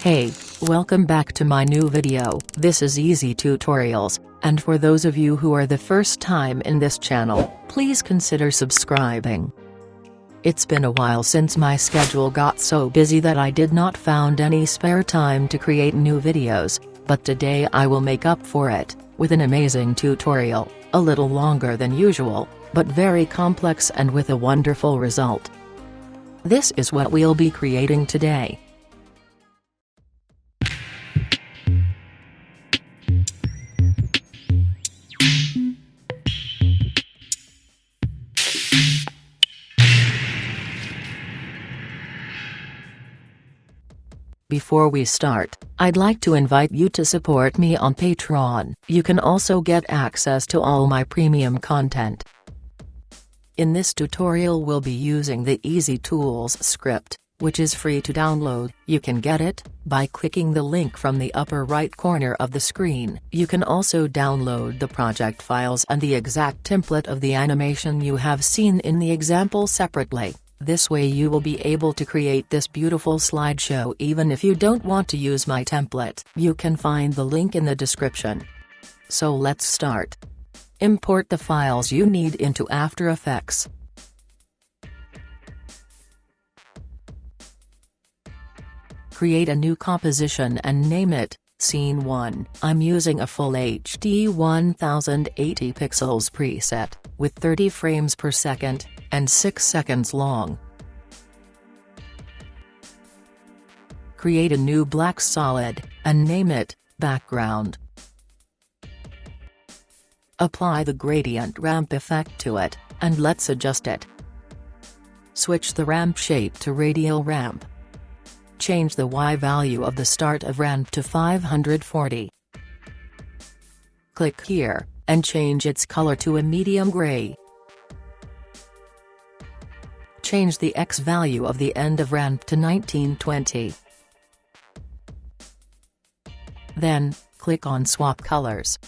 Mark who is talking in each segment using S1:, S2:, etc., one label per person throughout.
S1: Hey, welcome back to my new video. This is Easy Tutorials, and for those of you who are the first time in this channel, please consider subscribing. It's been a while since my schedule got so busy that I did not found any spare time to create new videos, but today I will make up for it, with an amazing tutorial, a little longer than usual, but very complex and with a wonderful result. This is what we'll be creating today. Before we start, I'd like to invite you to support me on Patreon. You can also get access to all my premium content. In this tutorial we'll be using the Easy Tools script, which is free to download. You can get it by clicking the link from the upper right corner of the screen. You can also download the project files and the exact template of the animation you have seen in the example separately. This way you will be able to create this beautiful slideshow even if you don't want to use my template. You can find the link in the description. So let's start. Import the files you need into After Effects. Create a new composition and name it Scene 1. I'm using a Full HD 1080 pixels preset, with 30 frames per second, and 6 seconds long. Create a new black solid, and name it Background. Apply the gradient ramp effect to it, and let's adjust it. Switch the ramp shape to radial ramp. Change the Y value of the start of ramp to 540. Click here, and change its color to a medium gray. Change the X value of the end of ramp to 1920. Then, click on Swap Colors.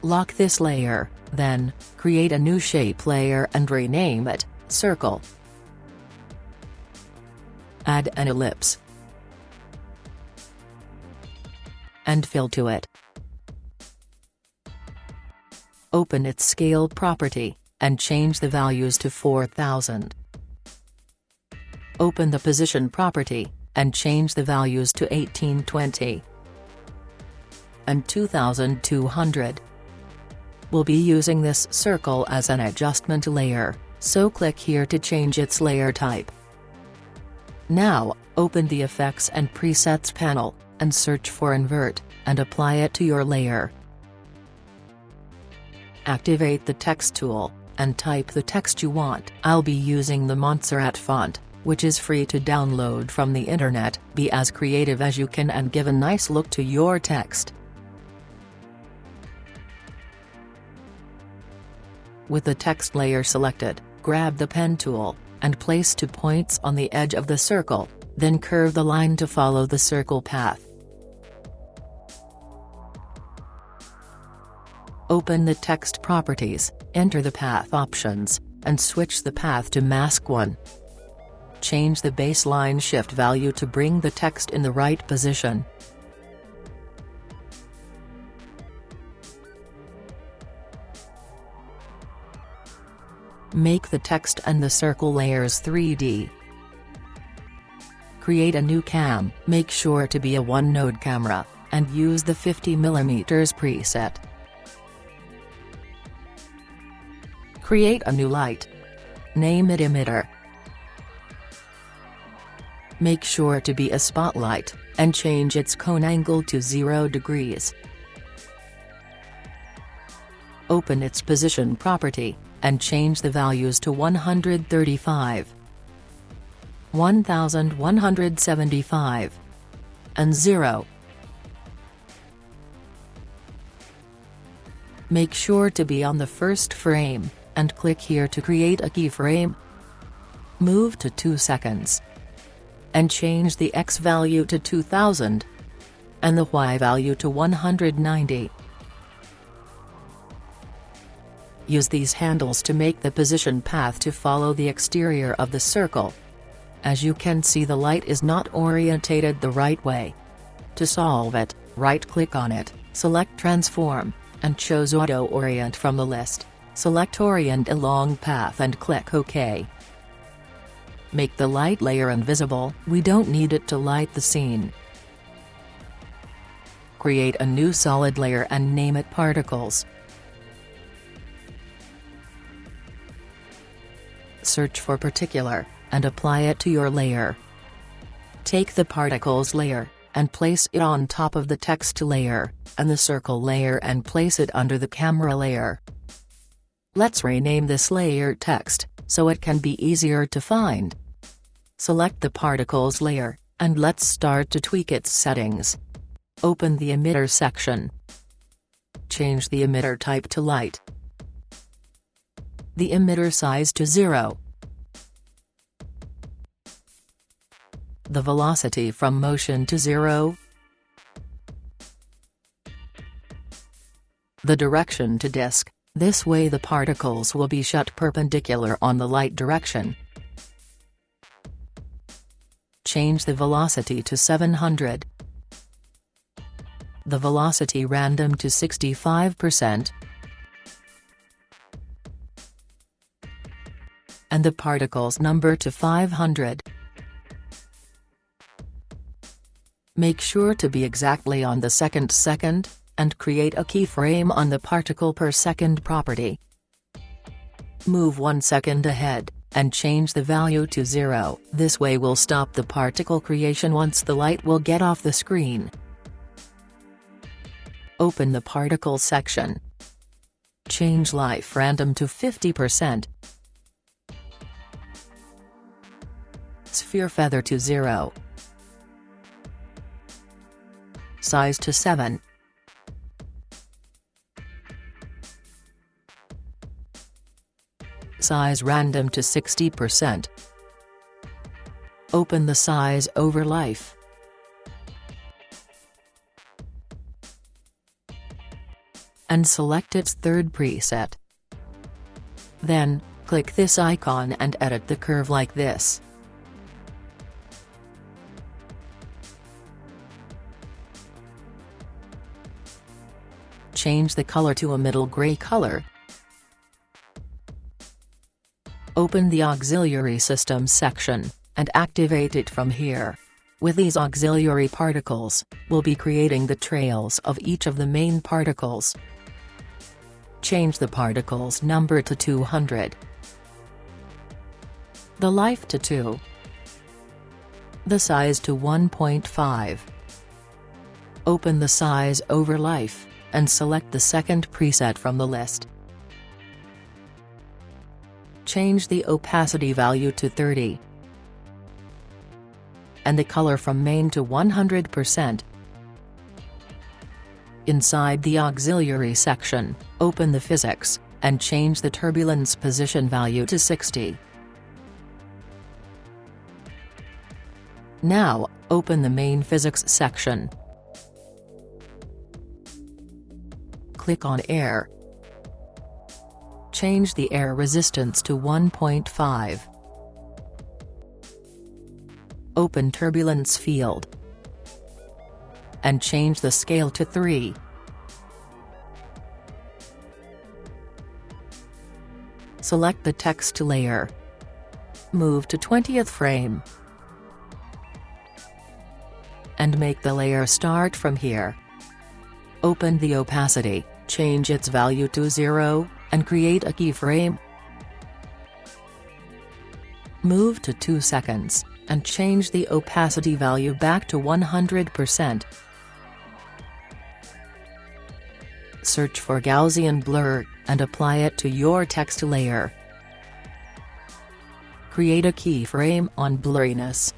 S1: Lock this layer, then, create a new shape layer and rename it Circle. Add an ellipse. And fill to it. Open its scale property, and change the values to 4000. Open the position property, and change the values to 1820 and 2200. We'll be using this circle as an adjustment layer, so click here to change its layer type. Now, open the Effects and Presets panel, and search for Invert, and apply it to your layer. Activate the text tool, and type the text you want. I'll be using the Montserrat font, which is free to download from the internet. Be as creative as you can and give a nice look to your text. With the text layer selected, grab the pen tool, and place 2 points on the edge of the circle, then curve the line to follow the circle path. Open the text properties, enter the path options, and switch the path to Mask 1. Change the baseline shift value to bring the text in the right position. Make the text and the circle layers 3D. Create a new cam, make sure to be a one-node camera, and use the 50mm preset. Create a new light. Name it Emitter. Make sure to be a spotlight, and change its cone angle to 0 degrees. Open its position property, and change the values to 135, 1175, and 0. Make sure to be on the first frame, and click here to create a keyframe. Move to 2 seconds. And change the X value to 2000. And the Y value to 190. Use these handles to make the position path to follow the exterior of the circle. As you can see, the light is not orientated the right way. To solve it, right-click on it, select Transform, and choose Auto Orient from the list. Select Orient Along Path and click OK. Make the light layer invisible, we don't need it to light the scene. Create a new solid layer and name it Particles. Search for Particular, and apply it to your layer. Take the Particles layer, and place it on top of the text layer, and the circle layer and place it under the camera layer. Let's rename this layer Text, so it can be easier to find. Select the Particles layer, and let's start to tweak its settings. Open the emitter section. Change the emitter type to light. The emitter size to 0. The velocity from motion to 0. The direction to disk, this way the particles will be shut perpendicular on the light direction. Change the velocity to 700. The velocity random to 65%. And the particles number to 500. Make sure to be exactly on the second, and create a keyframe on the particle per second property. Move 1 second ahead, and change the value to 0, this way will stop the particle creation once the light will get off the screen. Open the particle section. Change life random to 50%. Sphere feather to 0. Size to 7. Size random to 60%. Open the size over life. And select its third preset. Then, click this icon and edit the curve like this. Change the color to a middle gray color. Open the Auxiliary Systems section, and activate it from here. With these auxiliary particles, we'll be creating the trails of each of the main particles. Change the particles number to 200. The life to 2. The size to 1.5. Open the size over life, and select the second preset from the list. Change the opacity value to 30. And the color from main to 100%. Inside the auxiliary section, open the physics, and change the turbulence position value to 60. Now, open the main physics section. Click on Air. Change the air resistance to 1.5. Open Turbulence Field. And change the scale to 3. Select the text layer. Move to 20th frame. And make the layer start from here. Open the opacity, change its value to 0, and create a keyframe. Move to 2 seconds, and change the opacity value back to 100%. Search for Gaussian blur, and apply it to your text layer. Create a keyframe on blurriness.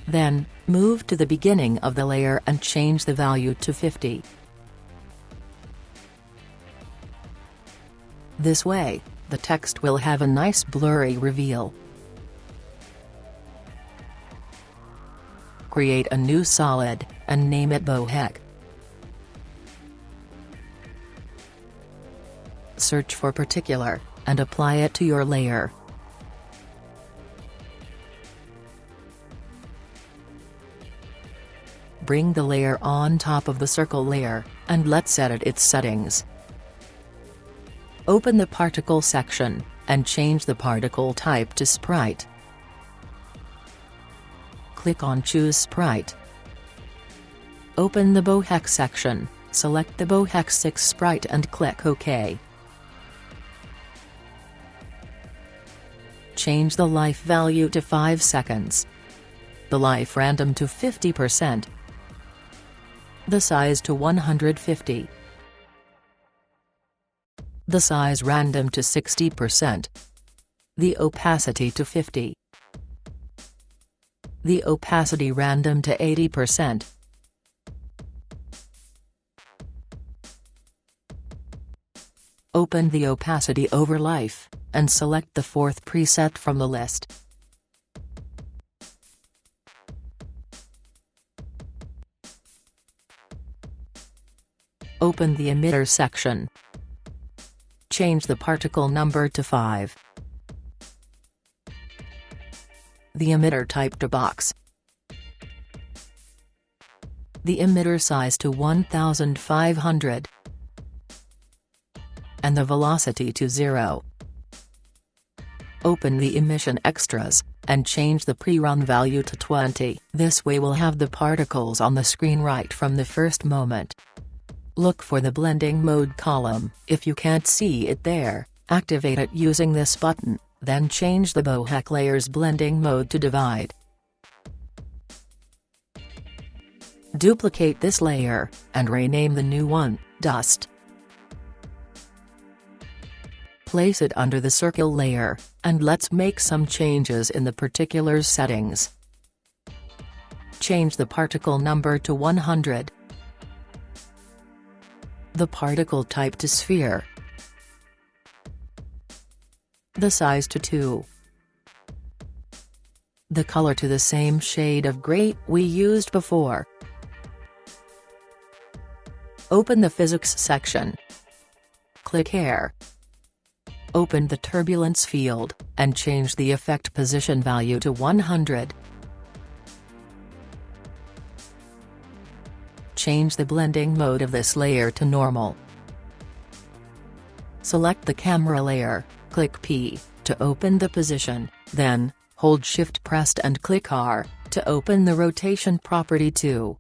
S1: Then, move to the beginning of the layer and change the value to 50. This way, the text will have a nice blurry reveal. Create a new solid, and name it Bokeh. Search for particular, and apply it to your layer. Bring the layer on top of the circle layer, and let's edit its settings. Open the particle section, and change the particle type to sprite. Click on Choose Sprite. Open the Bokeh section, select the Bokeh 6 sprite and click OK. Change the life value to 5 seconds. The life random to 50%. The size to 150. The size random to 60%. The opacity to 50. The opacity random to 80%. Open the opacity over life, and select the fourth preset from the list. Open the emitter section. Change the particle number to 5. The emitter type to box. The emitter size to 1500. And the velocity to 0. Open the emission extras, and change the pre-run value to 20. This way we'll have the particles on the screen right from the first moment. Look for the blending mode column. If you can't see it there, activate it using this button, then change the Bokeh layer's blending mode to divide. Duplicate this layer, and rename the new one, Dust. Place it under the circle layer, and let's make some changes in the particulars settings. Change the particle number to 100. The particle type to sphere. The size to 2. The color to the same shade of gray we used before. Open the physics section. Click Air. Open the turbulence field, and change the effect position value to 100. Change the blending mode of this layer to normal. Select the camera layer, click P, to open the position, then, hold Shift pressed and click R, to open the rotation property too.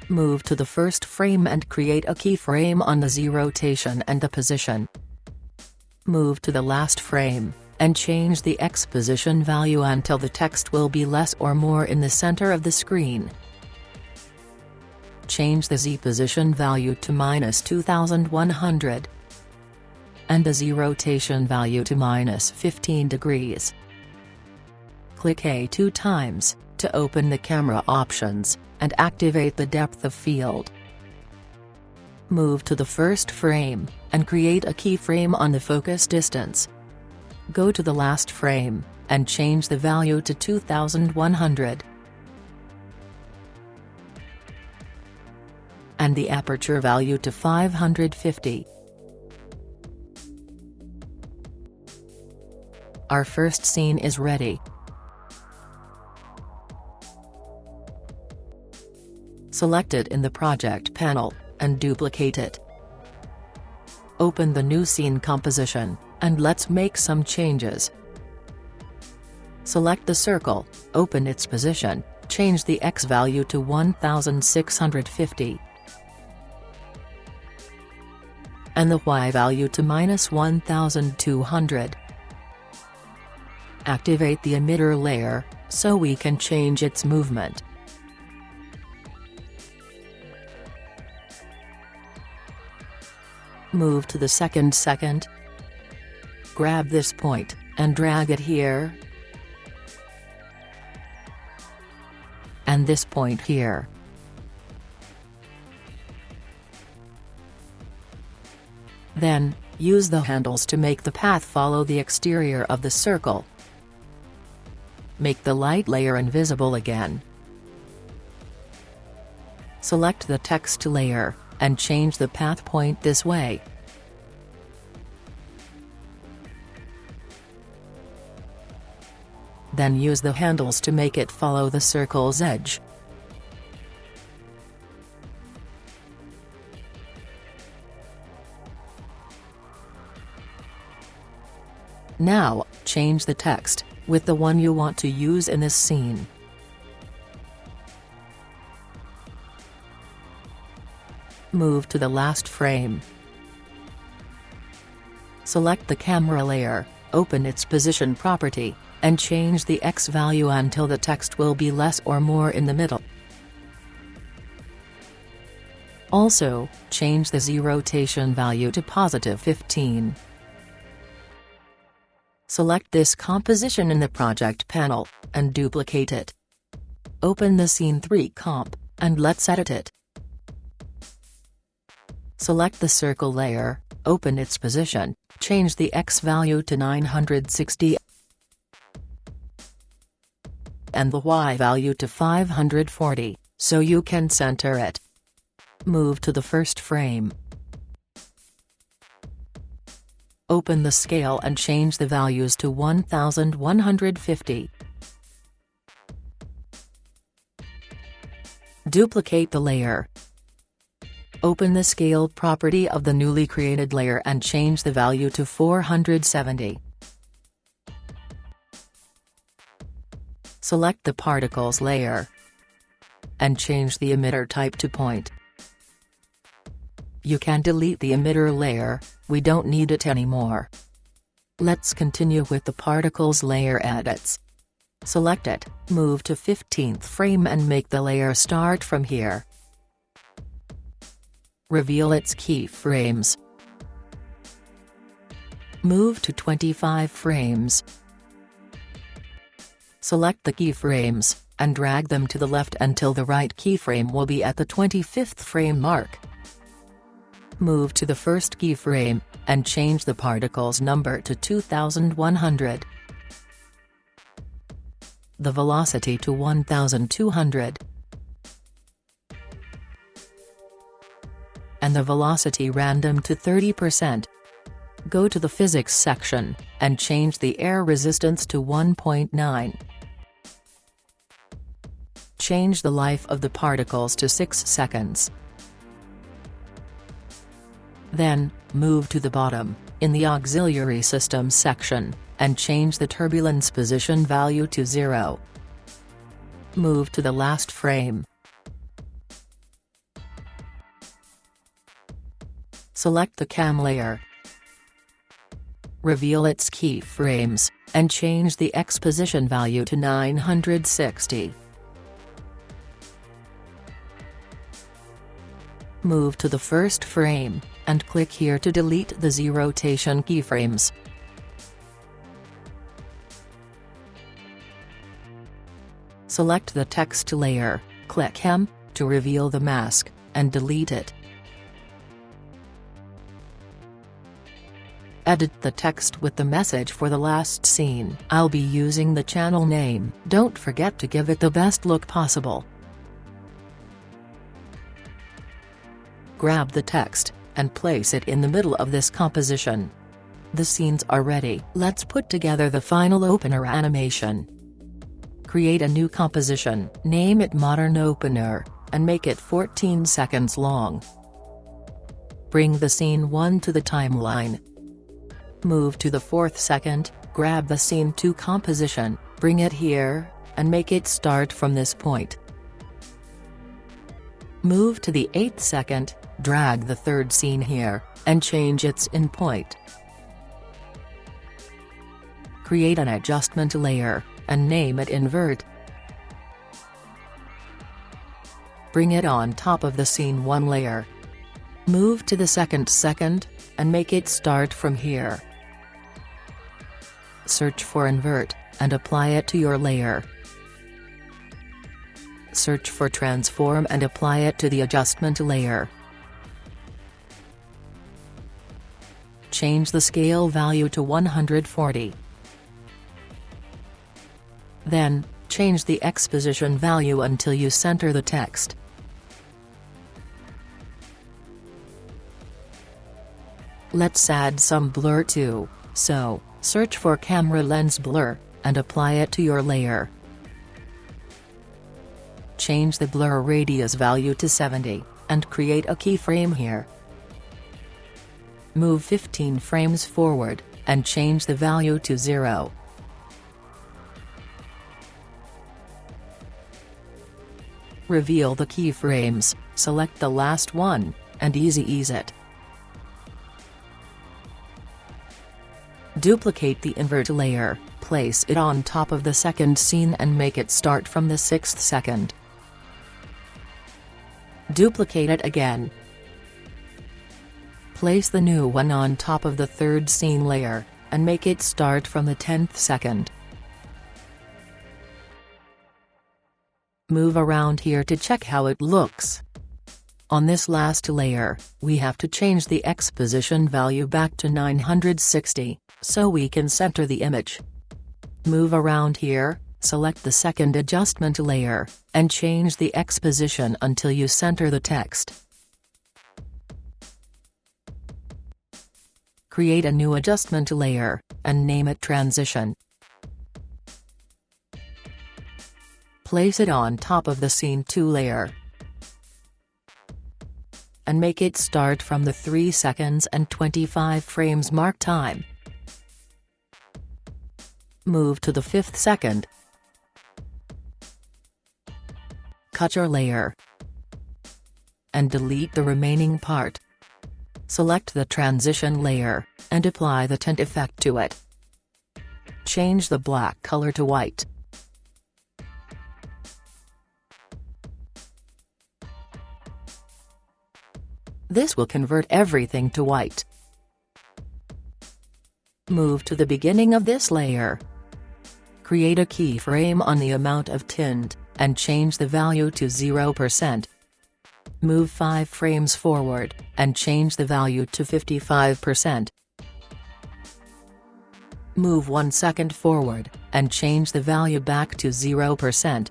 S1: Move to the first frame and create a keyframe on the Z rotation and the position. Move to the last frame, and change the X position value until the text will be less or more in the center of the screen. Change the Z position value to -2100. And the Z rotation value to -15 degrees. Click A 2 times, to open the camera options, and activate the depth of field. Move to the first frame, and create a keyframe on the focus distance. Go to the last frame, and change the value to 2100. And the aperture value to 550. Our first scene is ready. Select it in the project panel, and duplicate it. Open the new scene composition, and let's make some changes. Select the circle, open its position, change the X value to 1650. And the Y value to -1200. Activate the emitter layer, so we can change its movement. Move to the second. Grab this point, and drag it here. And this point here. Then, use the handles to make the path follow the exterior of the circle. Make the light layer invisible again. Select the text layer, and change the path point this way. then use the handles to make it follow the circle's edge. Now, change the text, with the one you want to use in this scene. Move to the last frame. Select the camera layer, open its position property, and change the X value until the text will be less or more in the middle. Also, change the Z rotation value to +15. Select this composition in the project panel, and duplicate it. Open the Scene 3 comp, and let's edit it. Select the circle layer, open its position, change the X value to 960 and the Y value to 540, so you can center it. Move to the first frame. Open the scale and change the values to 1150. Duplicate the layer. Open the scale property of the newly created layer and change the value to 470. Select the particles layer and change the emitter type to point. You can delete the emitter layer, we don't need it anymore. Let's continue with the particles layer edits. Select it, move to 15th frame and make the layer start from here. Reveal its keyframes. Move to 25 frames. Select the keyframes, and drag them to the left until the right keyframe will be at the 25th frame mark. Move to the first keyframe, and change the particles number to 2100. The velocity to 1200. And the velocity random to 30%. Go to the physics section, and change the air resistance to 1.9. Change the life of the particles to 6 seconds. Then, move to the bottom, in the auxiliary system section, and change the turbulence position value to 0. Move to the last frame. Select the cam layer. Reveal its keyframes, and change the X position value to 960. Move to the first frame, and click here to delete the Z rotation keyframes. Select the text layer, click M, to reveal the mask, and delete it. Edit the text with the message for the last scene. I'll be using the channel name. Don't forget to give it the best look possible. Grab the text, and place it in the middle of this composition. The scenes are ready. Let's put together the final opener animation. Create a new composition, name it Modern Opener, and make it 14 seconds long. Bring the scene 1 to the timeline. Move to the 4th second, grab the scene 2 composition, bring it here, and make it start from this point. Move to the 8th second, drag the 3rd scene here, and change its endpoint. Create an adjustment layer, and name it Invert. Bring it on top of the Scene 1 layer. Move to the 2nd second, and make it start from here. Search for Invert, and apply it to your layer. Search for Transform and apply it to the adjustment layer. Change the scale value to 140. Then, change the X position value until you center the text. Let's add some blur too, so, search for Camera Lens Blur, and apply it to your layer. Change the blur radius value to 70, and create a keyframe here. Move 15 frames forward, and change the value to 0. Reveal the keyframes, select the last one, and ease it. Duplicate the invert layer, place it on top of the second scene and make it start from the 6th second. Duplicate it again. Place the new one on top of the third scene layer, and make it start from the 10th second. Move around here to check how it looks. On this last layer, we have to change the X position value back to 960, so we can center the image. Move around here, select the second adjustment layer, and change the X position until you center the text. Create a new adjustment layer, and name it Transition. Place it on top of the Scene 2 layer, and make it start from the 3 seconds and 25 frames mark time. Move to the 5th second. Cut your layer, and delete the remaining part. Select the transition layer, and apply the tint effect to it. Change the black color to white. This will convert everything to white. Move to the beginning of this layer. Create a keyframe on the amount of tint, and change the value to 0%. Move 5 frames forward, and change the value to 55%. Move 1 second forward, and change the value back to 0%.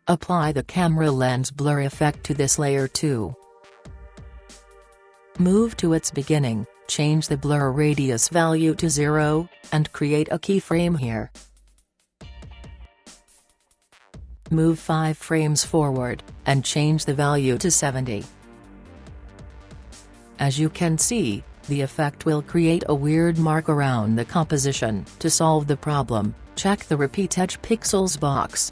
S1: Apply the camera lens blur effect to this layer too. Move to its beginning, change the blur radius value to 0, and create a keyframe here. Move 5 frames forward, and change the value to 70. As you can see, the effect will create a weird mark around the composition. To solve the problem, check the Repeat Edge Pixels box.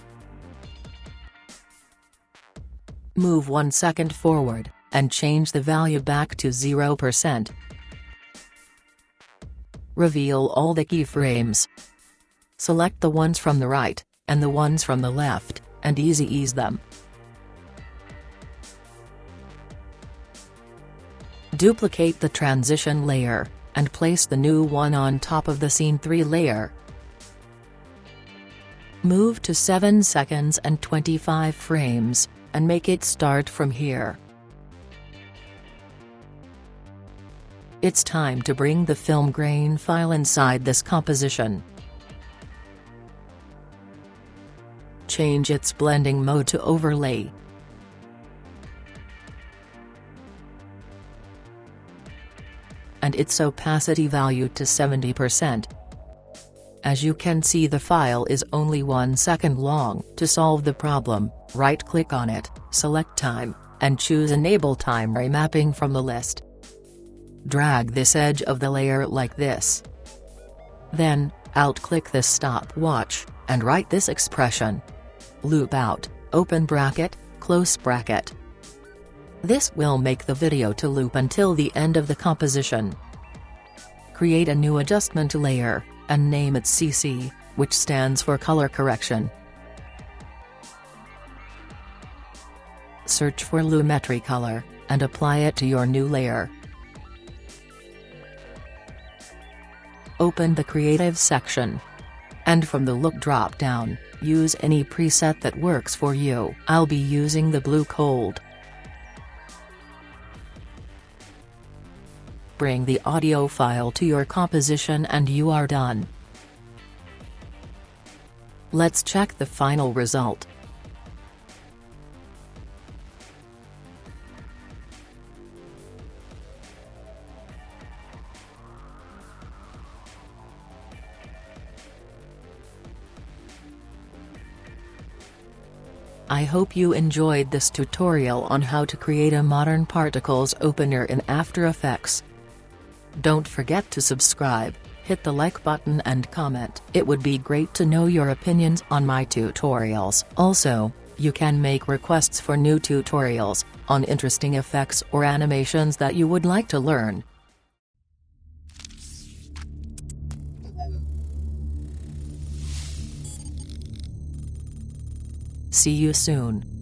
S1: Move 1 second forward, and change the value back to 0%. Reveal all the keyframes. Select the ones from the right, and the ones from the left, and ease them. Duplicate the transition layer, and place the new one on top of the Scene 3 layer. Move to 7 seconds and 25 frames, and make it start from here. It's time to bring the film grain file inside this composition. Change its blending mode to overlay. And its opacity value to 70%. As you can see, the file is only 1 second long. To solve the problem, right-click on it, select Time, and choose Enable Time Remapping from the list. Drag this edge of the layer like this. Then, Alt-click this stopwatch, and write this expression. Loop out, open bracket, close bracket. This will make the video to loop until the end of the composition. Create a new adjustment layer, and name it CC, which stands for color correction. Search for Lumetri color, and apply it to your new layer. Open the Creative section. And from the Look drop-down, use any preset that works for you. I'll be using the blue cold. Bring the audio file to your composition and you are done. Let's check the final result. I hope you enjoyed this tutorial on how to create a modern particles opener in After Effects. Don't forget to subscribe, hit the like button and comment. It would be great to know your opinions on my tutorials. Also, you can make requests for new tutorials, on interesting effects or animations that you would like to learn. See you soon.